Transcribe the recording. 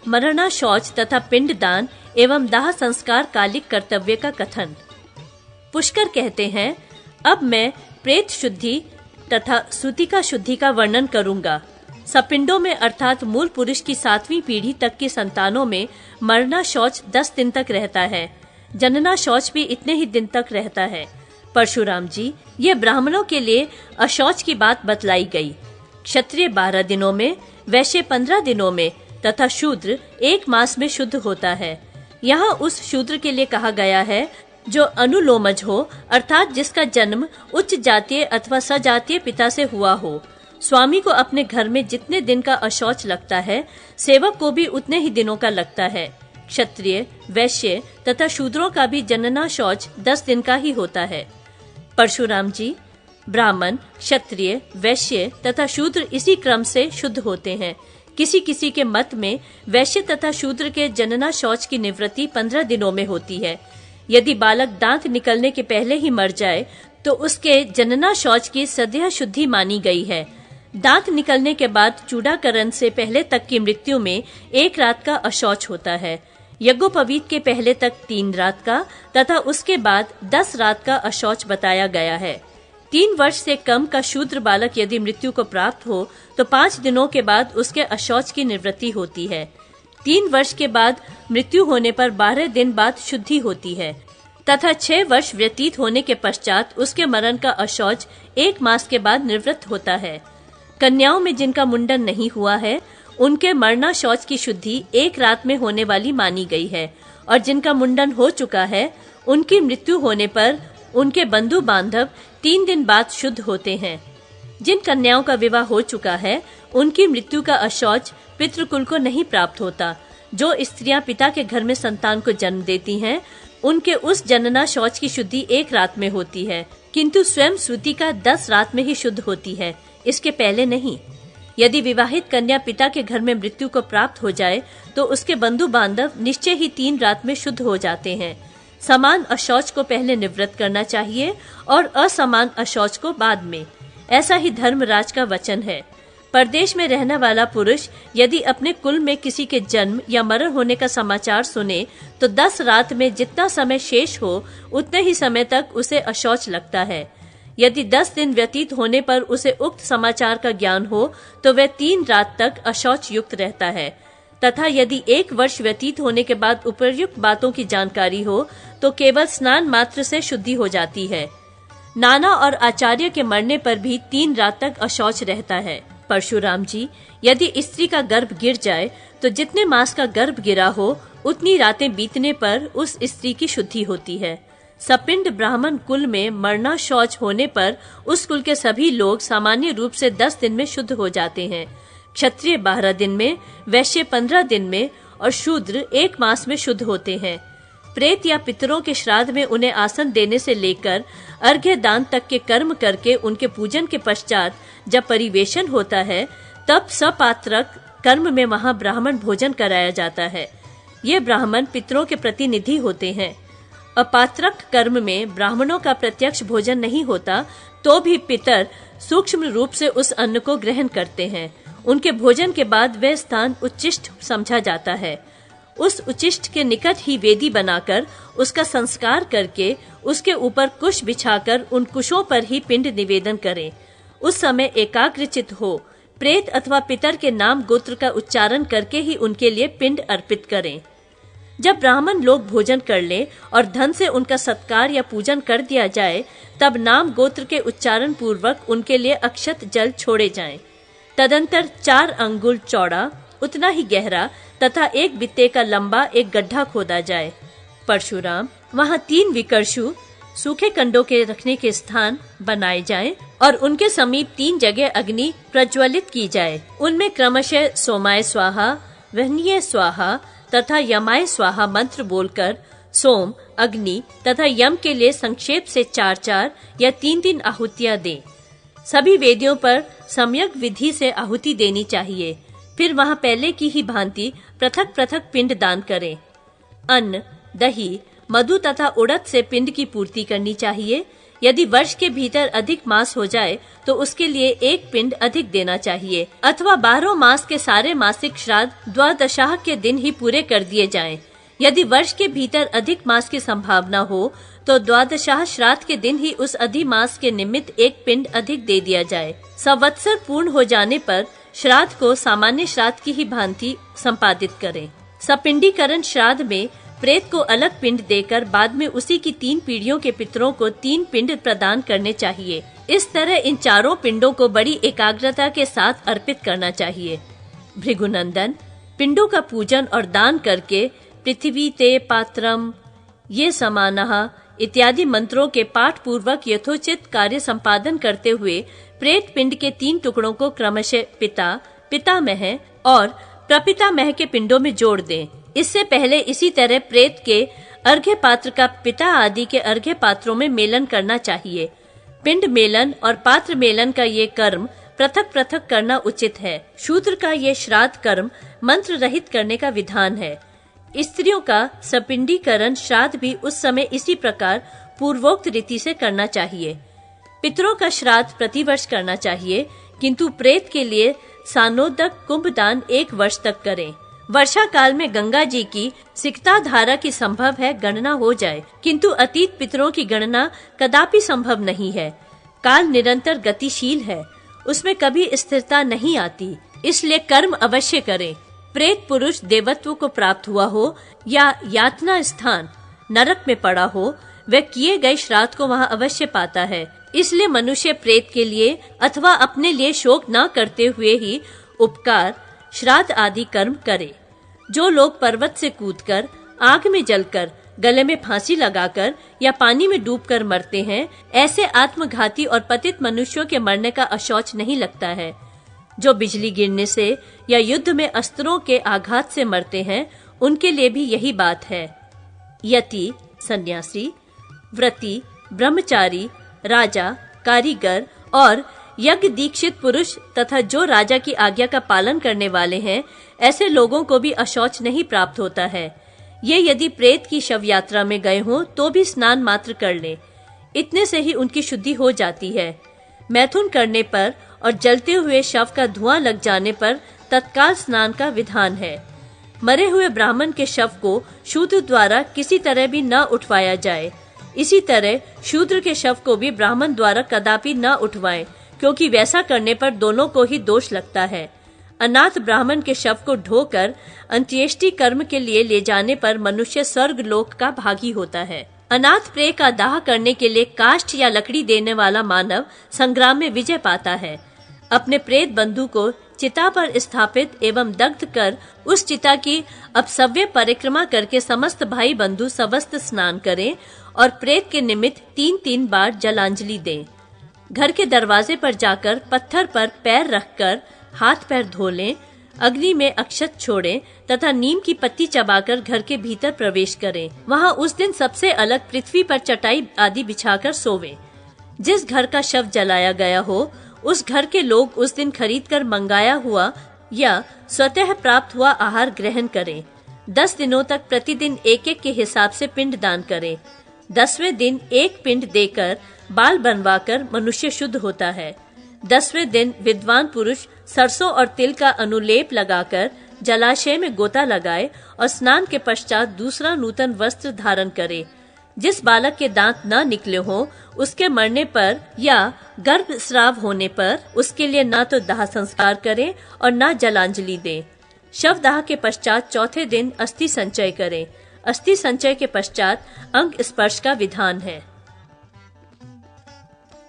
मरना शौच तथा पिंड दान एवं दाह संस्कार कालिक कर्तव्य का कथन। पुष्कर कहते हैं, अब मैं प्रेत शुद्धि तथा सूतिका शुद्धि का वर्णन करूंगा। सपिंडों में अर्थात मूल पुरुष की 7वीं पीढ़ी तक की संतानों में मरना शौच 10 दिन तक रहता है। जनना शौच भी इतने ही दिन तक रहता है। परशुराम जी, ये ब्राह्मणों के लिए अशौच की बात बतलाई गई। क्षत्रिय 12 दिनों में, वैश्य 15 दिनों में तथा शूद्र 1 मास में शुद्ध होता है। यहाँ उस शूद्र के लिए कहा गया है जो अनुलोमज हो, अर्थात जिसका जन्म उच्च जातीय अथवा सजातीय पिता से हुआ हो। स्वामी को अपने घर में जितने दिन का अशौच लगता है, सेवक को भी उतने ही दिनों का लगता है। क्षत्रिय, वैश्य तथा शूद्रों का भी जनना शौच 10 दिन का ही होता है। परशुराम जी, ब्राह्मण, क्षत्रिय, वैश्य तथा शूद्र इसी क्रम से शुद्ध होते हैं। किसी किसी के मत में वैश्य तथा शूद्र के जनना शौच की निवृत्ति 15 दिनों में होती है। यदि बालक दांत निकलने के पहले ही मर जाए तो उसके जनना शौच की सद्य शुद्धि मानी गई है। दांत निकलने के बाद चूड़ाकरण से पहले तक की मृत्यु में 1 रात का अशौच होता है। यज्ञोपवीत के पहले तक 3 रात का तथा उसके बाद 10 रात का अशौच बताया गया है। 3 वर्ष से कम का शूद्र बालक यदि मृत्यु को प्राप्त हो तो 5 दिनों के बाद उसके अशौच की निवृत्ति होती है। 3 वर्ष के बाद मृत्यु होने पर 12 दिन बाद शुद्धि होती है तथा 6 वर्ष व्यतीत होने के पश्चात उसके मरण का अशौच 1 मास के बाद निवृत्त होता है। कन्याओं में जिनका मुंडन नहीं हुआ है, उनके मरना शौच की शुद्धि 1 रात में होने वाली मानी गई है, और जिनका मुंडन हो चुका है, उनकी मृत्यु होने पर उनके बंधु बांधव 3 दिन बाद शुद्ध होते हैं। जिन कन्याओं का विवाह हो चुका है, उनकी मृत्यु का अशौच पितृकुल को नहीं प्राप्त होता। जो स्त्रियां पिता के घर में संतान को जन्म देती हैं, उनके उस जनना शौच की शुद्धि 1 रात में होती है, किंतु स्वयं सूतिका 10 रात में ही शुद्ध होती है, इसके पहले नहीं। यदि विवाहित कन्या पिता के घर में मृत्यु को प्राप्त हो जाए तो उसके बंधु बांधव निश्चय ही 3 रात में शुद्ध हो जाते हैं। समान अशौच को पहले निवृत्त करना चाहिए और असमान अशौच को बाद में। ऐसा ही धर्मराज का वचन है। परदेश में रहने वाला पुरुष यदि अपने कुल में किसी के जन्म या मरण होने का समाचार सुने तो 10 रात में जितना समय शेष हो उतने ही समय तक उसे अशौच लगता है। यदि 10 दिन व्यतीत होने पर उसे उक्त समाचार का ज्ञान हो तो वह 3 रात तक अशौच युक्त रहता है, तथा यदि 1 वर्ष व्यतीत होने के बाद उपर्युक्त बातों की जानकारी हो तो केवल स्नान मात्र से शुद्धि हो जाती है। नाना और आचार्य के मरने पर भी 3 रात तक अशौच रहता है। परशुराम जी, यदि स्त्री का गर्भ गिर जाए तो जितने मास का गर्भ गिरा हो उतनी रातें बीतने पर उस स्त्री की शुद्धि होती है। सपिंड ब्राह्मण कुल में मरना शौच होने पर उस कुल के सभी लोग सामान्य रूप से 10 दिन में शुद्ध हो जाते हैं। क्षत्रिय 12 दिन में, वैश्य 15 दिन में और शूद्र 1 मास में शुद्ध होते हैं। प्रेत या पितरों के श्राद्ध में उन्हें आसन देने से लेकर अर्घ्य दान तक के कर्म करके उनके पूजन के पश्चात जब परिवेशन होता है तब सपात्रक कर्म में वहां ब्राह्मण भोजन कराया जाता है। ये ब्राह्मण पितरों के प्रतिनिधि होते हैं। अपात्रक कर्म में ब्राह्मणों का प्रत्यक्ष भोजन नहीं होता तो भी पितर सूक्ष्म रूप से उस अन्न को ग्रहण करते हैं। उनके भोजन के बाद वह स्थान उच्चिष्ट समझा जाता है। उस उच्चिष्ट के निकट ही वेदी बनाकर उसका संस्कार करके उसके ऊपर कुश बिछाकर उन कुशों पर ही पिंड निवेदन करें। उस समय एकाग्रचित हो प्रेत अथवा पितर के नाम गोत्र का उच्चारण करके ही उनके लिए पिंड अर्पित करें। जब ब्राह्मण लोग भोजन कर लें और धन से उनका सत्कार या पूजन कर दिया जाए तब नाम गोत्र के उच्चारण पूर्वक उनके लिए अक्षत जल छोड़े जाएं। तदंतर 4 अंगुल चौड़ा, उतना ही गहरा तथा 1 बित्ते का लंबा एक गड्ढा खोदा जाए। परशुराम, वहां 3 विकर्षु सूखे कंडों के रखने के स्थान बनाए जाएं और उनके समीप 3 जगह अग्नि प्रज्वलित की जाए। उनमें क्रमशः सोमाय स्वाहा, वहनीय स्वाहा तथा यमाय स्वाहा मंत्र बोलकर सोम, अग्नि तथा यम के लिए संक्षेप से 4-4 या 3-3 आहुतियां दें। सभी वेदियों पर सम्यक विधि से आहुति देनी चाहिए। फिर वहां पहले की ही भांति पृथक पृथक पिंड दान करें। अन्न, दही, मधु तथा उड़द से पिंड की पूर्ति करनी चाहिए। यदि वर्ष के भीतर अधिक मास हो जाए तो उसके लिए एक पिंड अधिक देना चाहिए, अथवा 12 मास के सारे मासिक श्राद्ध द्वादशाह के दिन ही पूरे कर दिए जाएं। यदि वर्ष के भीतर अधिक मास की संभावना हो तो द्वादशाह श्राद्ध के दिन ही उस अधिमास के निमित्त एक पिंड अधिक दे दिया जाए। संवत्सर पूर्ण हो जाने पर श्राद्ध को सामान्य श्राद्ध की ही भांति संपादित करें। सपिंडीकरण श्राद्ध में प्रेत को अलग पिंड देकर बाद में उसी की 3 पीढ़ियों के पितरों को 3 पिंड प्रदान करने चाहिए। इस तरह इन चारों पिंडों को बड़ी एकाग्रता के साथ अर्पित करना चाहिए। भृगुनंदन, पिंडों का पूजन और दान करके पृथ्वी ते पात्रम ये समानः इत्यादि मंत्रों के पाठ पूर्वक यथोचित कार्य संपादन करते हुए प्रेत पिंड के 3 टुकड़ों को क्रमशः पिता, पितामह और प्रपितामह के पिंडों में जोड़ दें। इससे पहले इसी तरह प्रेत के अर्घ्य पात्र का पिता आदि के अर्घ्य पात्रों में मेलन करना चाहिए। पिंड मेलन और पात्र मेलन का ये कर्म पृथक पृथक करना उचित है। शूद्र का ये श्राद्ध कर्म मंत्र रहित करने का विधान है। स्त्रियों का सपिंडीकरण श्राद्ध भी उस समय इसी प्रकार पूर्वोक्त रीति से करना चाहिए। पितरों का श्राद्ध प्रतिवर्ष करना चाहिए, किंतु प्रेत के लिए सानोदक कुंभदान 1 वर्ष तक करें। वर्षा काल में गंगा जी की सिकता धारा की संभव है गणना हो जाए, किंतु अतीत पितरों की गणना कदापि संभव नहीं है। काल निरंतर गतिशील है, उसमें कभी स्थिरता नहीं आती, इसलिए कर्म अवश्य करें। प्रेत पुरुष देवत्व को प्राप्त हुआ हो या यातना स्थान नरक में पड़ा हो, वह किए गए श्राद्ध को वहां अवश्य पाता है। इसलिए मनुष्य प्रेत के लिए अथवा अपने लिए शोक न करते हुए ही उपकार, श्राद्ध आदि कर्म करे। जो लोग पर्वत से कूदकर, आग में जलकर, गले में फांसी लगाकर या पानी में डूबकर मरते हैं, ऐसे आत्मघाती और पतित मनुष्यों के मरने का अशौच नहीं लगता है। जो बिजली गिरने से या युद्ध में अस्त्रों के आघात से मरते हैं, उनके लिए भी यही बात है। यति, सन्यासी, व्रती, ब्रह्मचारी, राजा, कारीगर और यज्ञ दीक्षित पुरुष तथा जो राजा की आज्ञा का पालन करने वाले हैं, ऐसे लोगों को भी अशौच नहीं प्राप्त होता है। ये यदि प्रेत की शव यात्रा में गए हों तो भी स्नान मात्र कर लें, इतने से ही उनकी शुद्धि हो जाती है। मैथुन करने पर और जलते हुए शव का धुआं लग जाने पर तत्काल स्नान का विधान है। मरे हुए ब्राह्मण के शव को शूद्र द्वारा किसी तरह भी न उठवाया जाए। इसी तरह शूद्र के शव को भी ब्राह्मण द्वारा कदापि न उठवाएं, क्योंकि वैसा करने पर दोनों को ही दोष लगता है। अनाथ ब्राह्मण के शव को ढोकर अंत्येष्टि कर्म के लिए ले जाने पर मनुष्य स्वर्ग लोक का भागी होता है। अनाथ प्रेय का दाह करने के लिए काष्ठ या लकड़ी देने वाला मानव संग्राम में विजय पाता है। अपने प्रेत बंधु को चिता पर स्थापित एवं दग्ध कर उस चिता की अपसव्य परिक्रमा करके समस्त भाई बंधु सवस्त स्नान करें और प्रेत के निमित्त 3-3 बार जलांजलि दें। घर के दरवाजे पर जाकर पत्थर पर पैर रखकर हाथ पैर धो लें, अग्नि में अक्षत छोड़ें तथा नीम की पत्ती चबाकर घर के भीतर प्रवेश करें। वहां उस दिन सबसे अलग पृथ्वी पर चटाई आदि बिछाकर सोवें। जिस घर का शव जलाया गया हो, उस घर के लोग उस दिन खरीदकर मंगाया हुआ या स्वतः प्राप्त हुआ आहार ग्रहण करें। 10 दिनों तक प्रतिदिन 1-1 के हिसाब से पिंड दान करें। 10वें दिन 1 पिंड देकर बाल बनवाकर मनुष्य शुद्ध होता है। 10वें दिन विद्वान पुरुष सरसों और तिल का अनुलेप लगाकर जलाशय में गोता लगाए और स्नान के पश्चात दूसरा नूतन वस्त्र धारण करे। जिस बालक के दांत न निकले हों, उसके मरने पर या गर्भ स्राव होने पर उसके लिए न तो दाह संस्कार करें और न जलांजलि दें। शव दाह के पश्चात चौथे दिन अस्थि संचय करें। अस्थि संचय के पश्चात अंग स्पर्श का विधान है।